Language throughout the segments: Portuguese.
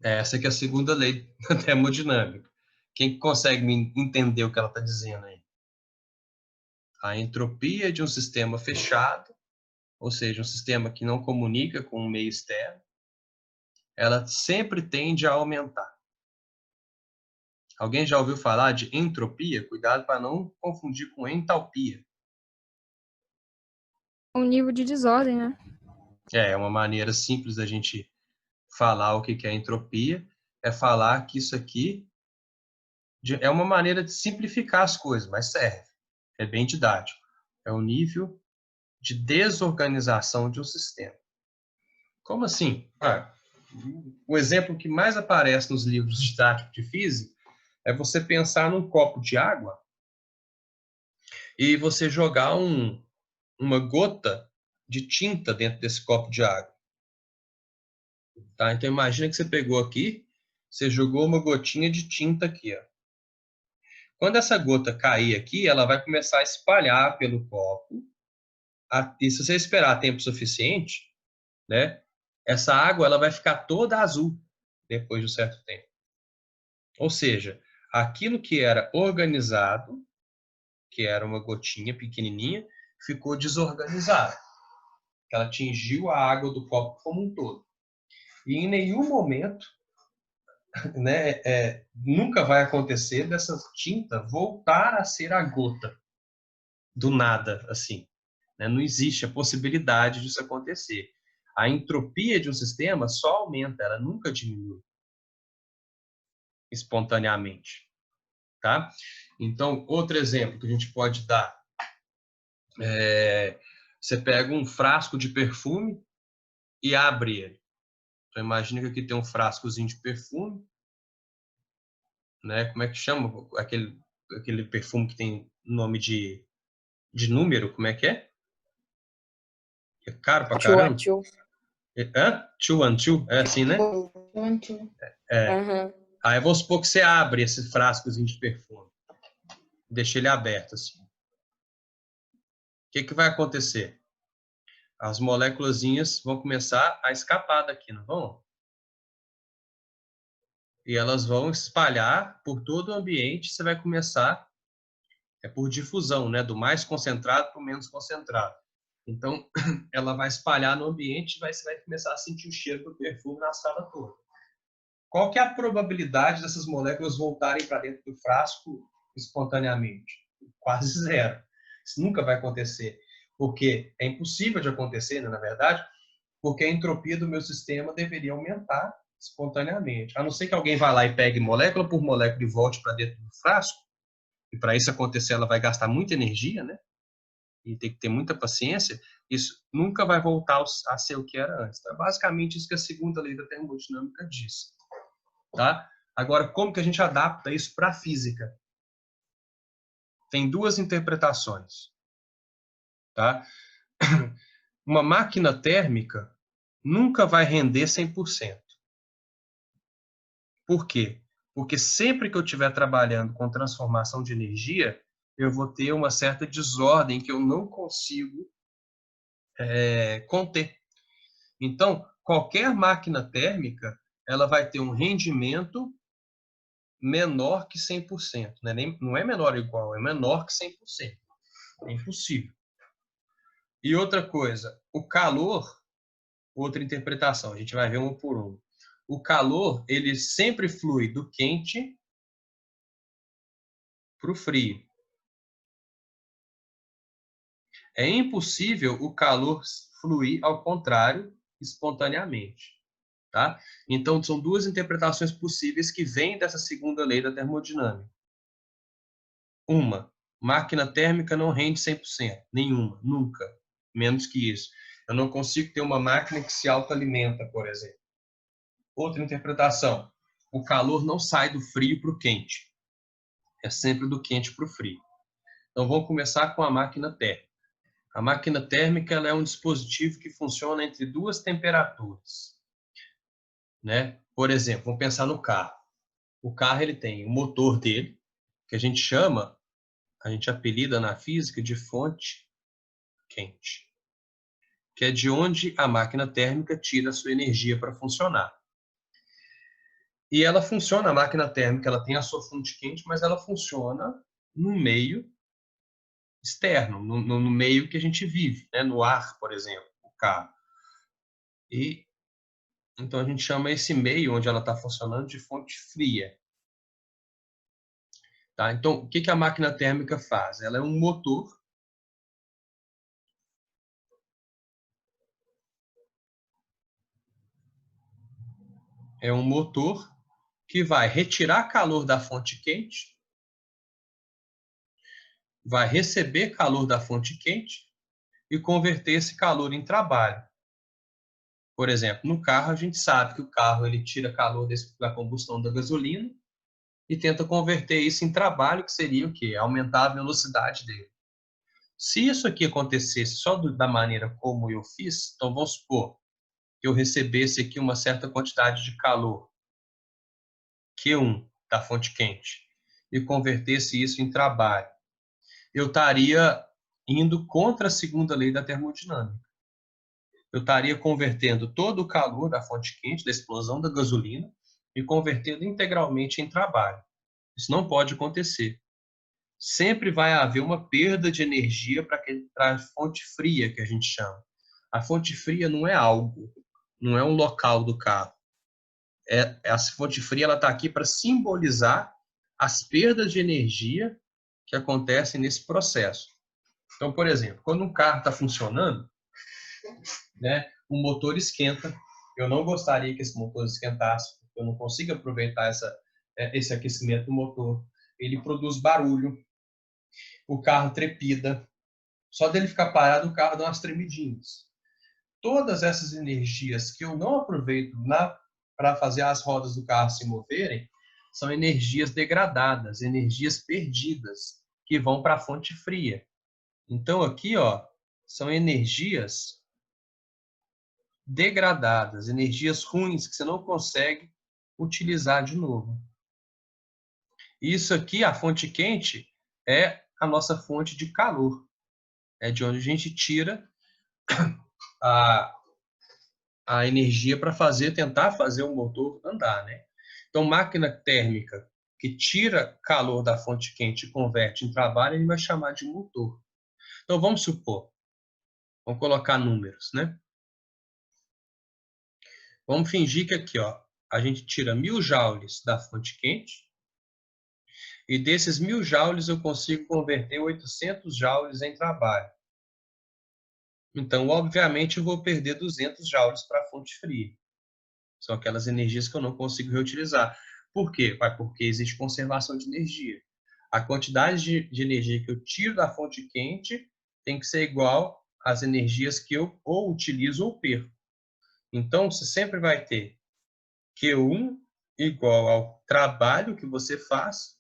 Essa que é a segunda lei da termodinâmica. Quem consegue me entender o que ela está dizendo aí? A entropia de um sistema fechado, ou seja, um sistema que não comunica com o meio externo, ela sempre tende a aumentar. Alguém já ouviu falar de entropia? Cuidado para não confundir com entalpia. Um nível de desordem, né? É uma maneira simples da gente falar o que é entropia, é falar que isso aqui é uma maneira de simplificar as coisas, mas serve. É bem didático. É o nível de desorganização de um sistema. Como assim? O exemplo que mais aparece nos livros didáticos de física é você pensar num copo de água e você jogar uma gota de tinta dentro desse copo de água. Tá? Então imagina que você pegou aqui, você jogou uma gotinha de tinta aqui. Ó. Quando essa gota cair aqui, ela vai começar a espalhar pelo copo. E se você esperar tempo suficiente, né, essa água ela vai ficar toda azul depois de um certo tempo. Ou seja, aquilo que era organizado, que era uma gotinha pequenininha, ficou desorganizado. Ela atingiu a água do copo como um todo. E em nenhum momento, né, nunca vai acontecer dessa tinta voltar a ser a gota do nada, assim. Né? Não existe a possibilidade disso acontecer. A entropia de um sistema só aumenta, ela nunca diminui espontaneamente. Tá? Então, outro exemplo que a gente pode dar você pega um frasco de perfume e abre ele. Então, imagina que aqui tem um frascozinho de perfume, né? Como é que chama aquele perfume que tem nome de número? Como é que é? É caro pra Two and caramba? two. Hã? Two and two? É assim, né? One, two. É. Aham. Aí vamos supor que você abre esse frascozinho de perfume. Deixa ele aberto assim. O que vai acontecer? As moléculazinhas vão começar a escapar daqui, não vão? E elas vão espalhar por todo o ambiente. Você vai começar por difusão, né? Do mais concentrado para o menos concentrado. Então, ela vai espalhar no ambiente e você vai começar a sentir o cheiro do perfume na sala toda. Qual que é a probabilidade dessas moléculas voltarem para dentro do frasco espontaneamente? Quase zero. Isso nunca vai acontecer. Porque é impossível de acontecer, né, na verdade, porque a entropia do meu sistema deveria aumentar espontaneamente. A não ser que alguém vá lá e pegue molécula por molécula e volte para dentro do frasco, e para isso acontecer ela vai gastar muita energia, né? E tem que ter muita paciência, isso nunca vai voltar a ser o que era antes. Então, é basicamente isso que a segunda lei da termodinâmica diz. Tá? Agora, como que a gente adapta isso para a física? Tem duas interpretações. Tá? Uma máquina térmica nunca vai render 100%. Por quê? Porque sempre que eu estiver trabalhando com transformação de energia, eu vou ter uma certa desordem que eu não consigo conter. Então, qualquer máquina térmica, ela vai ter um rendimento menor que 100%. Não é menor ou igual, é menor que 100%. É impossível. E outra coisa, o calor, outra interpretação, a gente vai ver um por um. O calor, ele sempre flui do quente para o frio. É impossível o calor fluir ao contrário, espontaneamente. Tá? Então, são duas interpretações possíveis que vêm dessa segunda lei da termodinâmica. Uma, máquina térmica não rende 100%. Nenhuma, nunca. Menos que isso. Eu não consigo ter uma máquina que se autoalimenta, por exemplo. Outra interpretação, o calor não sai do frio para o quente. É sempre do quente para o frio. Então, vamos começar com a máquina térmica. A máquina térmica ela é um dispositivo que funciona entre duas temperaturas. Né? Por exemplo, vamos pensar no carro. O carro ele tem o motor dele, que a gente apelida na física de fonte quente, que é de onde a máquina térmica tira a sua energia para funcionar. E ela funciona, a máquina térmica, ela tem a sua fonte quente, mas ela funciona no meio externo, no meio que a gente vive, né? No ar, por exemplo, o carro. E então a gente chama esse meio onde ela está funcionando de fonte fria. Tá? Então, o que que a máquina térmica faz? Ela é um motor. É um motor que vai retirar calor da fonte quente, vai receber calor da fonte quente e converter esse calor em trabalho. Por exemplo, no carro, a gente sabe que o carro ele tira calor da combustão da gasolina e tenta converter isso em trabalho, que seria o quê? Aumentar a velocidade dele. Se isso aqui acontecesse só da maneira como eu fiz, então vamos supor que eu recebesse aqui uma certa quantidade de calor, Q1, da fonte quente, e convertesse isso em trabalho, eu estaria indo contra a segunda lei da termodinâmica. Eu estaria convertendo todo o calor da fonte quente, da explosão da gasolina, e convertendo integralmente em trabalho. Isso não pode acontecer. Sempre vai haver uma perda de energia para a fonte fria, que a gente chama. A fonte fria não é algo, não é um local do carro. A fonte fria ela está aqui para simbolizar as perdas de energia que acontecem nesse processo. Então, por exemplo, quando um carro está funcionando, né, o motor esquenta. Eu não gostaria que esse motor esquentasse, porque eu não consigo aproveitar esse aquecimento do motor. Ele produz barulho, o carro trepida. Só dele ficar parado, o carro dá umas tremidinhas. Todas essas energias que eu não aproveito para fazer as rodas do carro se moverem, são energias degradadas, energias perdidas, que vão para a fonte fria. Então aqui, ó, são energias degradadas, energias ruins que você não consegue utilizar de novo. Isso aqui, a fonte quente, é a nossa fonte de calor. É de onde a gente tira a, a energia para tentar fazer o motor andar, né? Então, máquina térmica que tira calor da fonte quente e converte em trabalho, a gente vai chamar de motor. Então, vamos supor, vamos colocar números, né? Vamos fingir que aqui, ó, a gente tira 1000 joules da fonte quente e desses 1000 joules eu consigo converter 800 joules em trabalho. Então, obviamente, eu vou perder 200 joules para a fonte fria. São aquelas energias que eu não consigo reutilizar. Por quê? Porque existe conservação de energia. A quantidade de energia que eu tiro da fonte quente tem que ser igual às energias que eu ou utilizo ou perco. Então, você sempre vai ter Q1 igual ao trabalho que você faz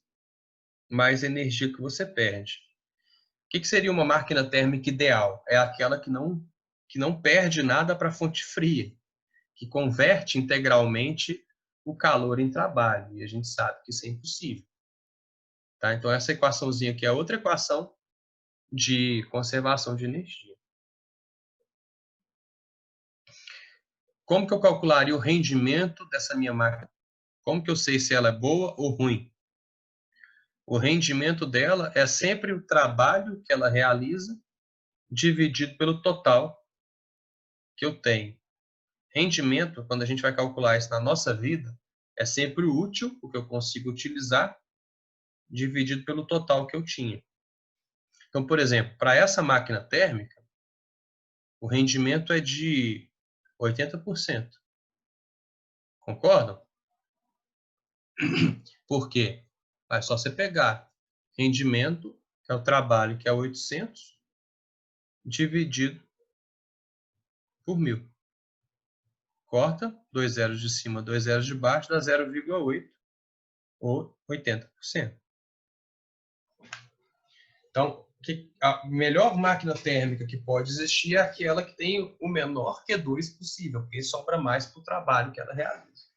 mais energia que você perde. O que seria uma máquina térmica ideal? É aquela que não perde nada para a fonte fria, que converte integralmente o calor em trabalho. E a gente sabe que isso é impossível. Tá? Então, essa equaçãozinha aqui é outra equação de conservação de energia. Como que eu calcularia o rendimento dessa minha máquina? Como que eu sei se ela é boa ou ruim? O rendimento dela é sempre o trabalho que ela realiza dividido pelo total que eu tenho. Rendimento, quando a gente vai calcular isso na nossa vida, é sempre o útil, o que eu consigo utilizar, dividido pelo total que eu tinha. Então, por exemplo, para essa máquina térmica, o rendimento é de 80%. Concordam? Por quê? É só você pegar rendimento, que é o trabalho, que é 800, dividido por 1000. Corta, 2 zeros de cima, 2 zeros de baixo, dá 0,8, ou 80%. Então, a melhor máquina térmica que pode existir é aquela que tem o menor Q2 possível, porque sobra mais para o trabalho que ela realiza.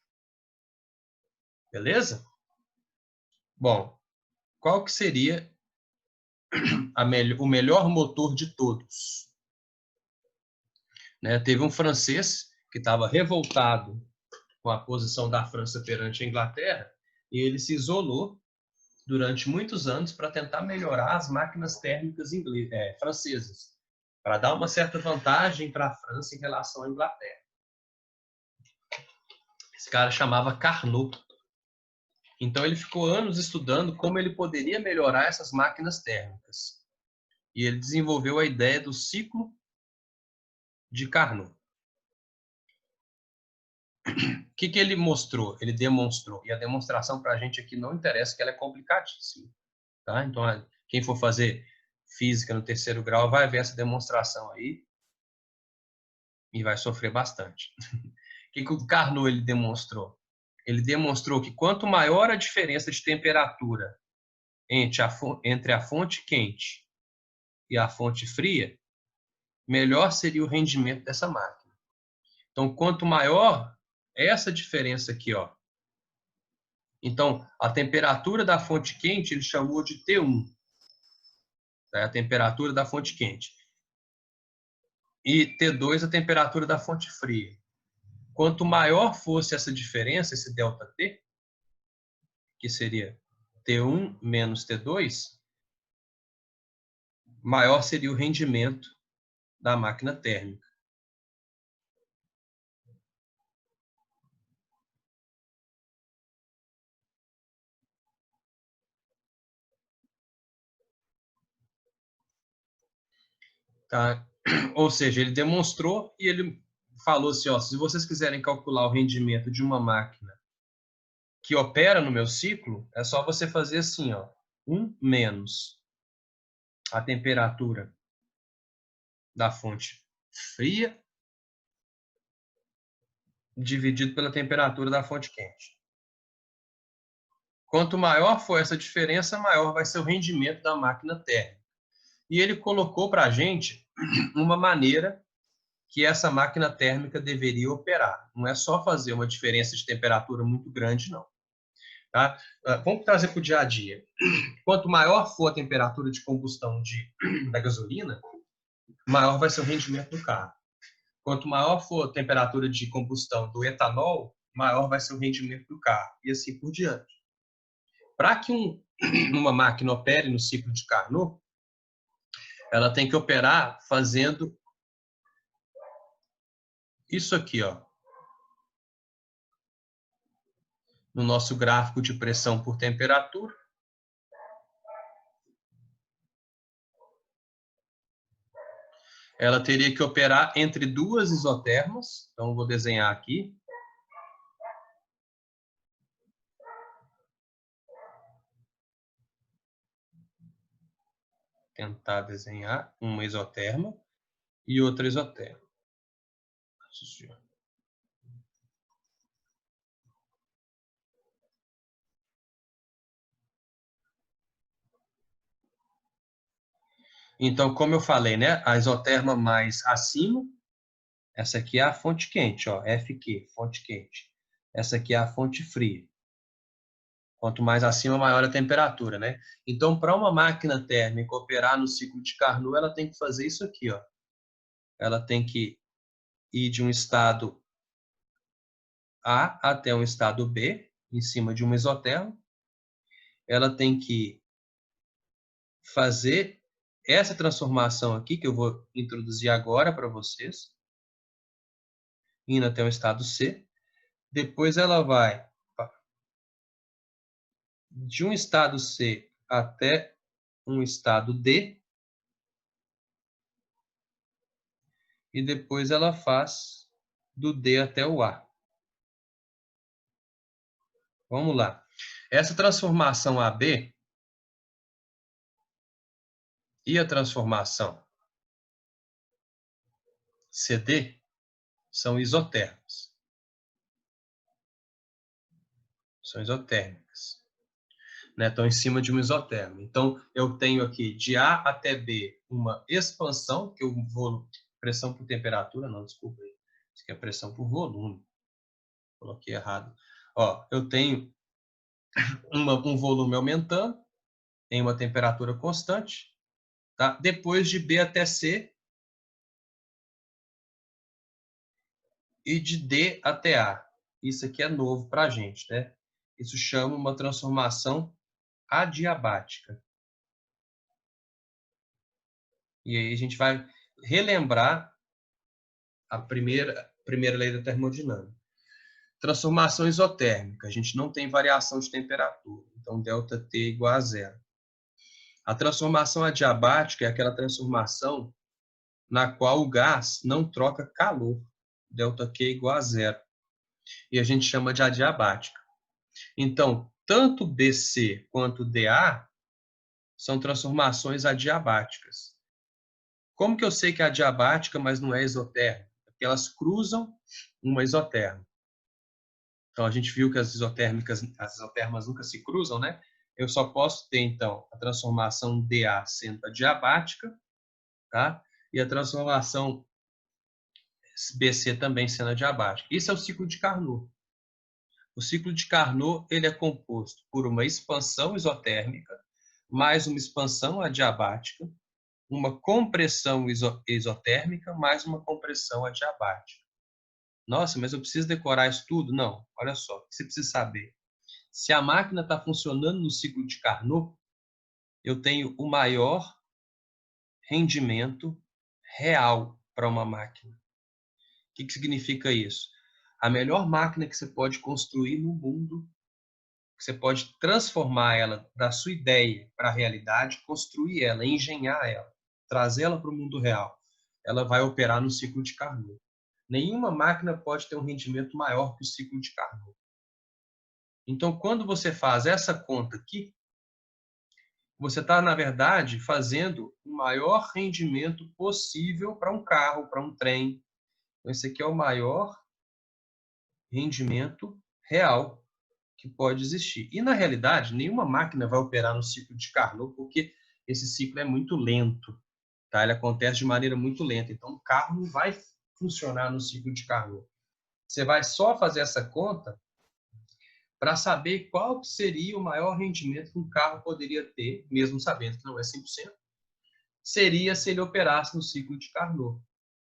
Beleza? Bom, qual que seria o melhor motor de todos? Né? Teve um francês que estava revoltado com a posição da França perante a Inglaterra, e ele se isolou durante muitos anos para tentar melhorar as máquinas térmicas francesas, para dar uma certa vantagem para a França em relação à Inglaterra. Esse cara chamava Carnot. Então ele ficou anos estudando como ele poderia melhorar essas máquinas térmicas. E ele desenvolveu a ideia do ciclo de Carnot. O que ele mostrou? Ele demonstrou. E a demonstração para a gente aqui não interessa, que ela é complicadíssima. Tá? Então, quem for fazer física no terceiro grau vai ver essa demonstração aí e vai sofrer bastante. O que o Carnot ele demonstrou? Ele demonstrou que quanto maior a diferença de temperatura entre a fonte quente e a fonte fria, melhor seria o rendimento dessa máquina. Então, quanto maior essa diferença aqui, ó. Então, a temperatura da fonte quente ele chamou de T1. É a temperatura da fonte quente. E T2 a temperatura da fonte fria. Quanto maior fosse essa diferença, esse ΔT, que seria T1 menos T2, maior seria o rendimento da máquina térmica. Tá? Ou seja, ele demonstrou e ele falou assim, ó, se vocês quiserem calcular o rendimento de uma máquina que opera no meu ciclo, é só você fazer assim, ó, 1 menos a temperatura da fonte fria dividido pela temperatura da fonte quente. Quanto maior for essa diferença, maior vai ser o rendimento da máquina térmica. E ele colocou para a gente uma maneira que essa máquina térmica deveria operar. Não é só fazer uma diferença de temperatura muito grande, não. Tá? Vamos trazer para o dia a dia. Quanto maior for a temperatura de combustão da gasolina, maior vai ser o rendimento do carro. Quanto maior for a temperatura de combustão do etanol, maior vai ser o rendimento do carro. E assim por diante. Para que uma máquina opere no ciclo de Carnot, ela tem que operar fazendo isso aqui, ó. No nosso gráfico de pressão por temperatura. Ela teria que operar entre duas isotermas. Então, eu vou desenhar aqui. Tentar desenhar uma isoterma e outra isoterma. Então, como eu falei, né? A isoterma mais acima, essa aqui é a fonte quente, ó, FQ, fonte quente. Essa aqui é a fonte fria. Quanto mais acima, maior a temperatura, né? Então, para uma máquina térmica operar no ciclo de Carnot, ela tem que fazer isso aqui, ó. Ela tem que ir de um estado A até um estado B, em cima de uma isoterma. Ela tem que fazer essa transformação aqui, que eu vou introduzir agora para vocês, indo até o estado C. Depois ela vai de um estado C até um estado D. E depois ela faz do D até o A. Vamos lá. Essa transformação AB e a transformação CD são isotérmicas. São isotérmicas. Né? Estão em cima de uma isoterma. Então, eu tenho aqui de A até B uma expansão, que eu vou... Pressão por temperatura, não, desculpa. Isso aqui é pressão por volume. Coloquei errado. Ó, eu tenho um volume aumentando em uma temperatura constante. Tá? Depois de B até C e de D até A. isso aqui é novo para a gente, né? Isso chama uma transformação adiabática. E aí a gente vai relembrar a primeira lei da termodinâmica. Transformação isotérmica, a gente não tem variação de temperatura, então ΔT igual a zero. A transformação adiabática é aquela transformação na qual o gás não troca calor, ΔQ igual a zero, e a gente chama de adiabática. Então, tanto BC quanto DA são transformações adiabáticas. Como que eu sei que é adiabática, mas não é isotérmica? Porque elas cruzam uma isoterma. Então, a gente viu que as isotermas nunca se cruzam, né? Eu só posso ter, então, a transformação DA sendo adiabática, tá? E a transformação BC também sendo adiabática. Isso é o ciclo de Carnot. O ciclo de Carnot ele é composto por uma expansão isotérmica, mais uma expansão adiabática, uma compressão isotérmica, mais uma compressão adiabática. Nossa, mas eu preciso decorar isso tudo? Não, olha só, o que você precisa saber? Se a máquina está funcionando no ciclo de Carnot, eu tenho o maior rendimento real para uma máquina. O que significa isso? A melhor máquina que você pode construir no mundo, que você pode transformar ela da sua ideia para a realidade, construir ela, engenhar ela, trazê-la para o mundo real. Ela vai operar no ciclo de Carnot. Nenhuma máquina pode ter um rendimento maior que o ciclo de Carnot. Então, quando você faz essa conta aqui, você está, na verdade, fazendo o maior rendimento possível para um carro, para um trem. Então, esse aqui é o maior rendimento real que pode existir. E, na realidade, nenhuma máquina vai operar no ciclo de Carnot, porque esse ciclo é muito lento. Tá? Ele acontece de maneira muito lenta. Então, o carro não vai funcionar no ciclo de Carnot. Você vai só fazer essa conta para saber qual seria o maior rendimento que um carro poderia ter, mesmo sabendo que não é 100%, seria se ele operasse no ciclo de Carnot.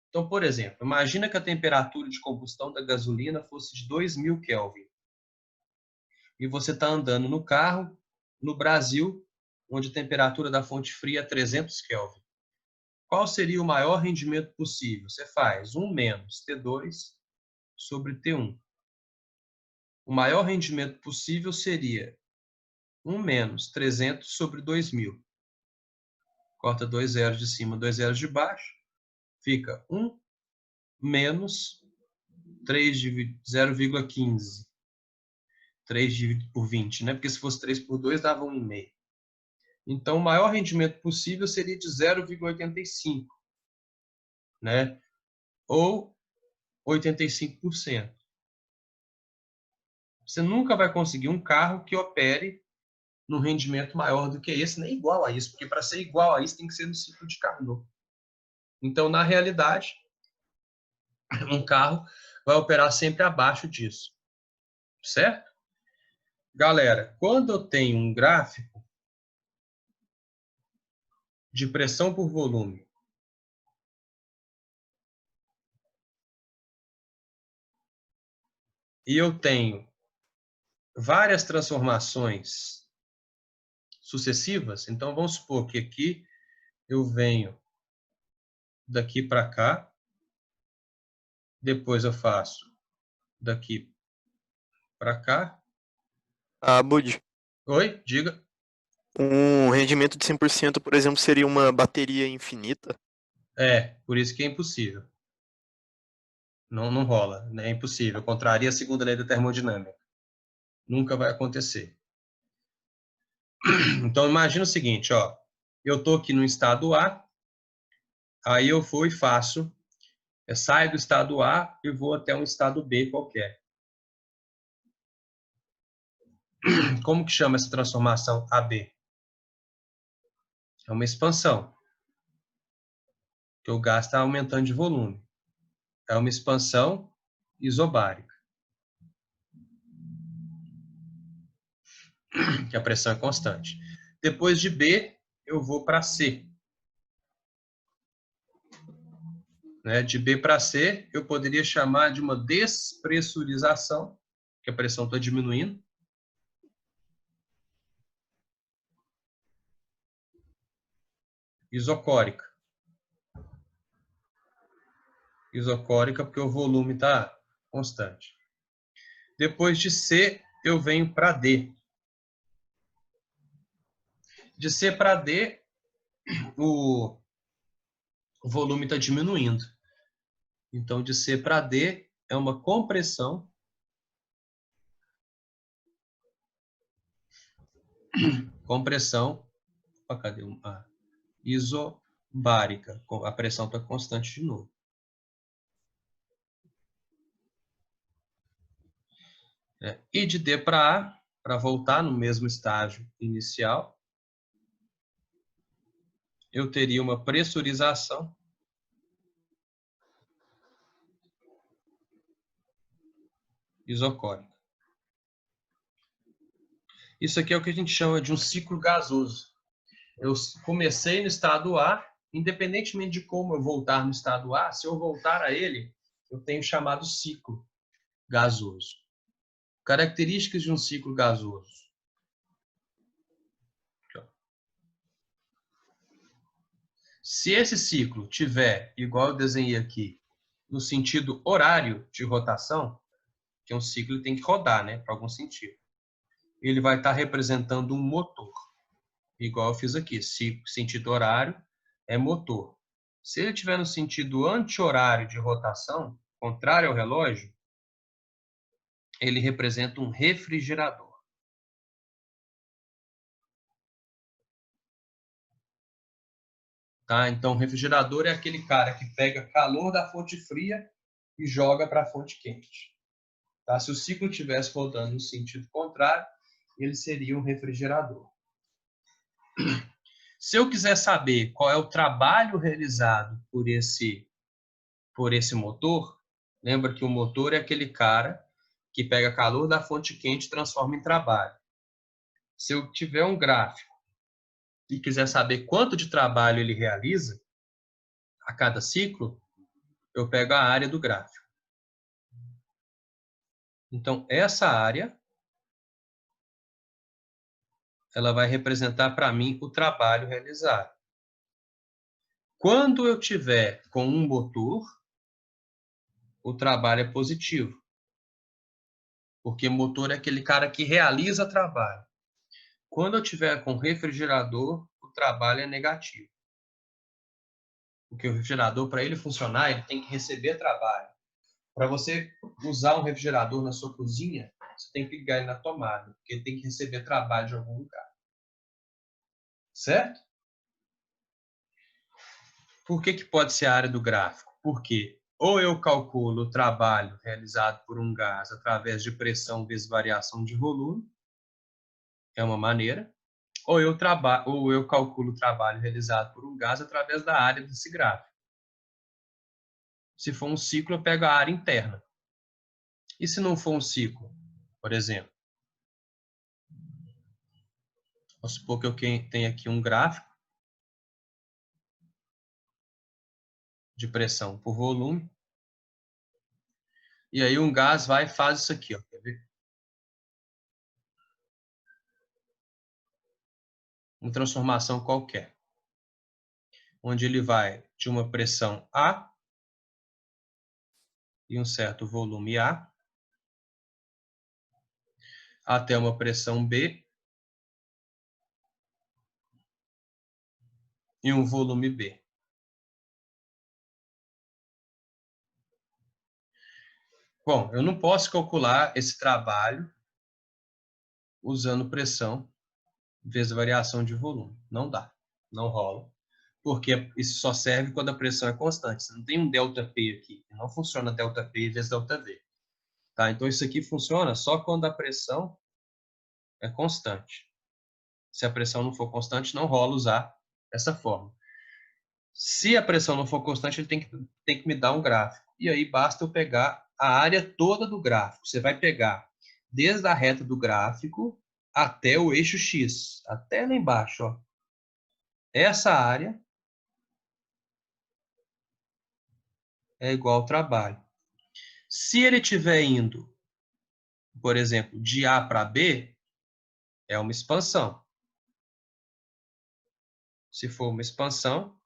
Então, por exemplo, imagina que a temperatura de combustão da gasolina fosse de 2000 Kelvin. E você está andando no carro, no Brasil, onde a temperatura da fonte fria é 300 Kelvin. Qual seria o maior rendimento possível? Você faz 1 menos T2 sobre T1. O maior rendimento possível seria 1 menos 300 sobre 2000. Corta 2 zeros de cima, 2 zeros de baixo. Fica 1 menos 3 dividido 0,15. 3 dividido por 20, né? Porque se fosse 3 por 2, dava 1,5. Então, o maior rendimento possível seria de 0,85, né? Ou 85%. Você nunca vai conseguir um carro que opere num rendimento maior do que esse, nem igual a isso, porque para ser igual a isso tem que ser no ciclo de Carnot. Então, na realidade, um carro vai operar sempre abaixo disso, certo? Galera, quando eu tenho um gráfico de pressão por volume e eu tenho várias transformações sucessivas, então vamos supor que aqui eu venho daqui para cá, depois eu faço daqui para cá. Ah, Bud, Oi, diga. um rendimento de 100%, por exemplo, seria uma bateria infinita? Por isso que é impossível. Não rola, né? É impossível. Contraria a segunda lei da termodinâmica. Nunca vai acontecer. Então, imagina o seguinte, ó. Eu estou aqui no estado A, aí eu vou e faço, saio do estado A e vou até um estado B qualquer. Como que chama essa transformação AB? É uma expansão, que o gás está aumentando de volume. É uma expansão isobárica, que a pressão é constante. Depois de B, eu vou para C. né? De B para C, eu poderia chamar de uma despressurização, que a pressão está diminuindo. Isocórica. Isocórica porque o volume está constante. Depois de C, eu venho para D. De C para D, o volume está diminuindo. Então, de C para D é uma compressão cadê? Isobárica. A pressão está constante de novo. E de D para A, para voltar no mesmo estágio inicial, eu teria uma pressurização isocórica. Isso aqui é o que a gente chama de um ciclo gasoso. Eu comecei no estado A, independentemente de como eu voltar no estado A, se eu voltar a ele, eu tenho chamado ciclo gasoso. Características de um ciclo gasoso. Se esse ciclo tiver, igual eu desenhei aqui, no sentido horário de rotação, que um ciclo tem que rodar, né, para algum sentido, ele vai estar representando um motor. Igual eu fiz aqui, sentido horário é motor. Se ele estiver no sentido anti-horário de rotação, contrário ao relógio, ele representa um refrigerador. Tá? Então, o refrigerador é aquele cara que pega calor da fonte fria e joga para a fonte quente. Tá? Se o ciclo estivesse rodando no sentido contrário, ele seria um refrigerador. Se eu quiser saber qual é o trabalho realizado por esse motor, lembra que o motor é aquele cara que pega calor da fonte quente e transforma em trabalho. Se eu tiver um gráfico e quiser saber quanto de trabalho ele realiza a cada ciclo, eu pego a área do gráfico. Então, essa área ela vai representar para mim o trabalho realizado. Quando eu tiver com um motor, o trabalho é positivo. Porque motor é aquele cara que realiza trabalho. Quando eu tiver com refrigerador, o trabalho é negativo. Porque o refrigerador, para ele funcionar, ele tem que receber trabalho. Para você usar um refrigerador na sua cozinha, você tem que ligar ele na tomada, porque ele tem que receber trabalho de algum lugar. Certo? Por que pode ser a área do gráfico? Porque ou eu calculo o trabalho realizado por um gás através de pressão vezes variação de volume, é uma maneira, ou eu calculo o trabalho realizado por um gás através da área desse gráfico. Se for um ciclo, eu pego a área interna. E se não for um ciclo, por exemplo, vamos supor que eu tenho aqui um gráfico de pressão por volume, e aí um gás vai e faz isso aqui, ó. Quer ver? Uma transformação qualquer, onde ele vai de uma pressão A e um certo volume A até uma pressão B e um volume B. Bom, eu não posso calcular esse trabalho usando pressão vezes variação de volume. Não dá, não rola. Porque isso só serve quando a pressão é constante. Você não tem um ΔP aqui. Não funciona ΔP vezes ΔV. Tá? Então, isso aqui funciona só quando a pressão é constante. Se a pressão não for constante, não rola usar essa forma. Se a pressão não for constante, ele tem que me dar um gráfico. E aí basta eu pegar a área toda do gráfico. Você vai pegar desde a reta do gráfico até o eixo X, até lá embaixo. Ó. Essa área é igual ao trabalho. Se ele estiver indo, por exemplo, de A para B, é uma expansão. Se for uma expansão,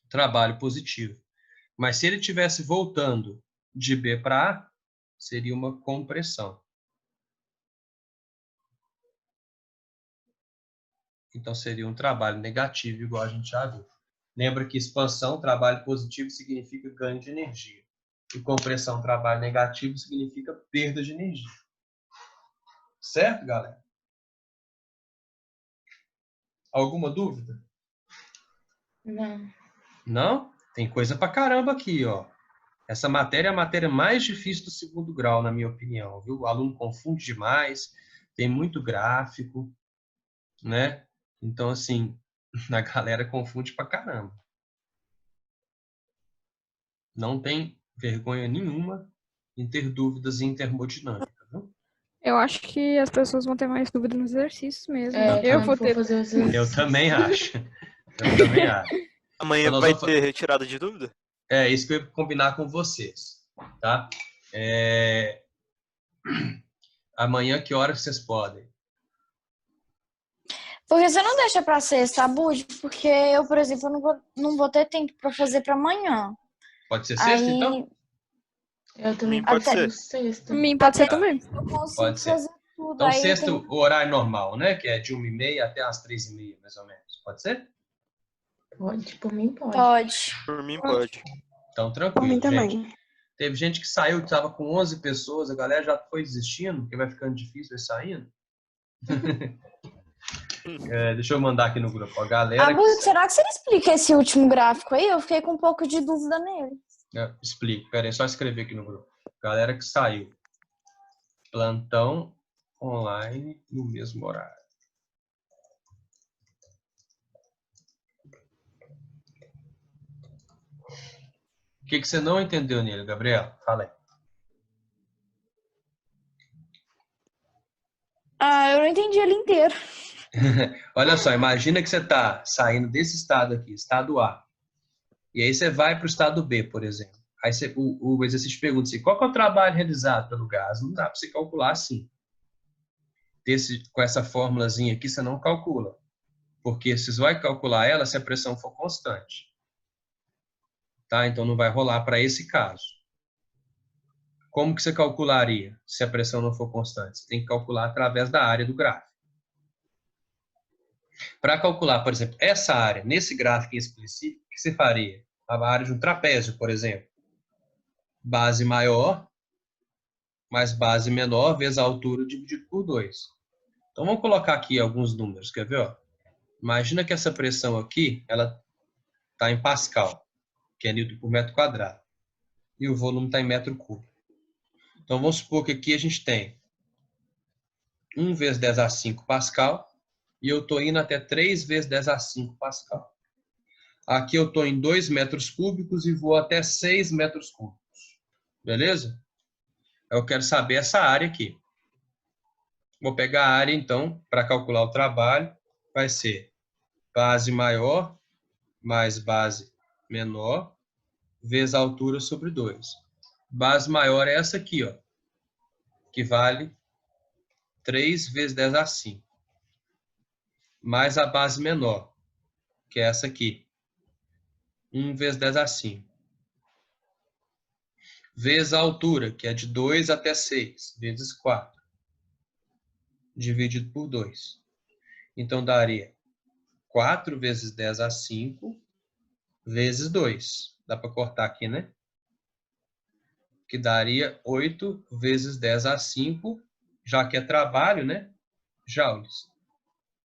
trabalho positivo. Mas se ele estivesse voltando de B para A, seria uma compressão. Então, seria um trabalho negativo, igual a gente já viu. Lembra que expansão, trabalho positivo, significa ganho de energia. E compressão, trabalho negativo, significa perda de energia. Certo, galera? Alguma dúvida? Não. Não? Tem coisa pra caramba aqui, ó. Essa matéria é a matéria mais difícil do segundo grau, na minha opinião, viu? O aluno confunde demais, tem muito gráfico, né? Então, assim, a galera confunde pra caramba. Não tem vergonha nenhuma em ter dúvidas em termodinâmica, viu? Eu acho que as pessoas vão ter mais dúvidas nos exercícios mesmo. Eu quando vou for ter. fazer os Eu exercícios. também acho. Eu também acho. Amanhã Então, nós vai vamos ter retirada de dúvida? É isso que eu ia combinar com vocês, tá? Amanhã, que horas vocês podem? Porque você não deixa pra sexta, Bud? Porque eu, por exemplo, não vou ter tempo pra fazer pra amanhã. Pode ser sexta, então? Eu também Pode prefiro ser. sexta. Pra mim pode ser Tá. também. Eu consigo Pode ser. fazer tudo. Então, Aí sexta, tem... o horário normal, né? Que é de 1h30 até as 3h30, mais ou menos. Pode ser? Pode, por mim pode. Pode. Por mim, pode. Então, Por tranquilo, mim gente. também. Teve gente que saiu, que estava com 11 pessoas, a galera já foi desistindo, porque vai ficando difícil ir saindo. Deixa eu mandar aqui no grupo. A galera Bud, será que você explica esse último gráfico aí? Eu fiquei com um pouco de dúvida nele. Explico. Pera aí, só escrever aqui no grupo. Galera que saiu. Plantão online no mesmo horário. O que você não entendeu nele, Gabriel? Fala aí. Eu não entendi ele inteiro. Olha só, imagina que você está saindo desse estado aqui, estado A. E aí você vai para o estado B, por exemplo. Aí o exercício pergunta assim, qual que é o trabalho realizado pelo gás? Não dá para você calcular assim. Com essa formulazinha aqui, você não calcula. Porque você vai calcular ela se a pressão for constante. Tá? Então não vai rolar para esse caso. Como que você calcularia se a pressão não for constante? Você tem que calcular através da área do gráfico. Para calcular, por exemplo, essa área, nesse gráfico específico, o que você faria? A área de um trapézio, por exemplo. Base maior mais base menor vezes a altura dividido por 2. Então vamos colocar aqui alguns números, quer ver? Ó? Imagina que essa pressão aqui, ela está em Pascal, que é Newton por metro quadrado. E o volume está em metro cúbico. Então vamos supor que aqui a gente tem 1 vezes 10 a 5 Pascal, e eu estou indo até 3 vezes 10 a 5 Pascal. Aqui eu estou em 2 metros cúbicos e vou até 6 metros cúbicos. Beleza? Eu quero saber essa área aqui. Vou pegar a área, então, para calcular o trabalho. Vai ser base maior mais base menor vezes a altura sobre 2. Base maior é essa aqui, ó, que vale 3 vezes 10 a 5. Mais a base menor, que é essa aqui, 1 vezes 10 a 5. Vezes a altura, que é de 2 até 6, vezes 4. Dividido por 2. Então, daria 4 vezes 10 a 5 vezes 2. Dá para cortar aqui, né? Que daria 8 vezes 10 a 5, já que é trabalho, né? Joules.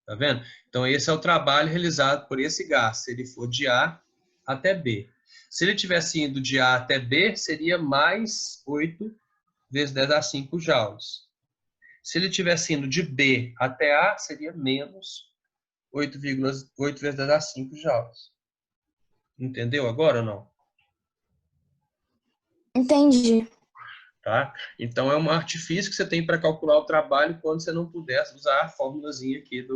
Tá vendo? Então, esse é o trabalho realizado por esse gás, se ele for de A até B. Se ele tivesse indo de A até B, seria mais 8 vezes 10 a 5 joules. Se ele tivesse indo de B até A, seria menos 8 vezes 10 a 5 joules. Entendeu agora ou não? Entendi. Tá? Então, é um artifício que você tem para calcular o trabalho quando você não puder usar a formulazinha aqui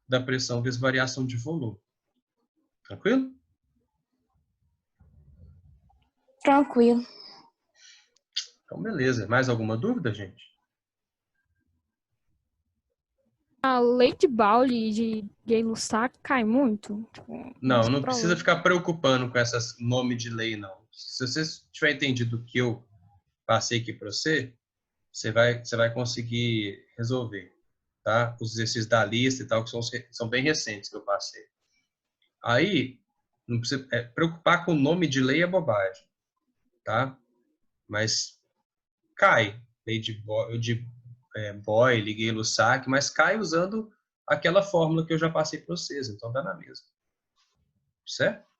da pressão vezes variação de volume. Tranquilo? Tranquilo. Então, beleza. Mais alguma dúvida, gente? A lei de Pauli de Gay-Lussac cai muito? Tipo, Não, nas não provas. precisa ficar preocupando com esses nome de lei, não. Se você tiver entendido o que eu passei aqui para você, você vai conseguir resolver, tá? Os exercícios da lista e tal, que são bem recentes que eu passei. Aí, não precisa, preocupar com o nome de lei é bobagem, tá? Mas cai. Lei de Boyle, Gay-Lussac, mas cai usando aquela fórmula que eu já passei para vocês, então dá na mesma. Certo?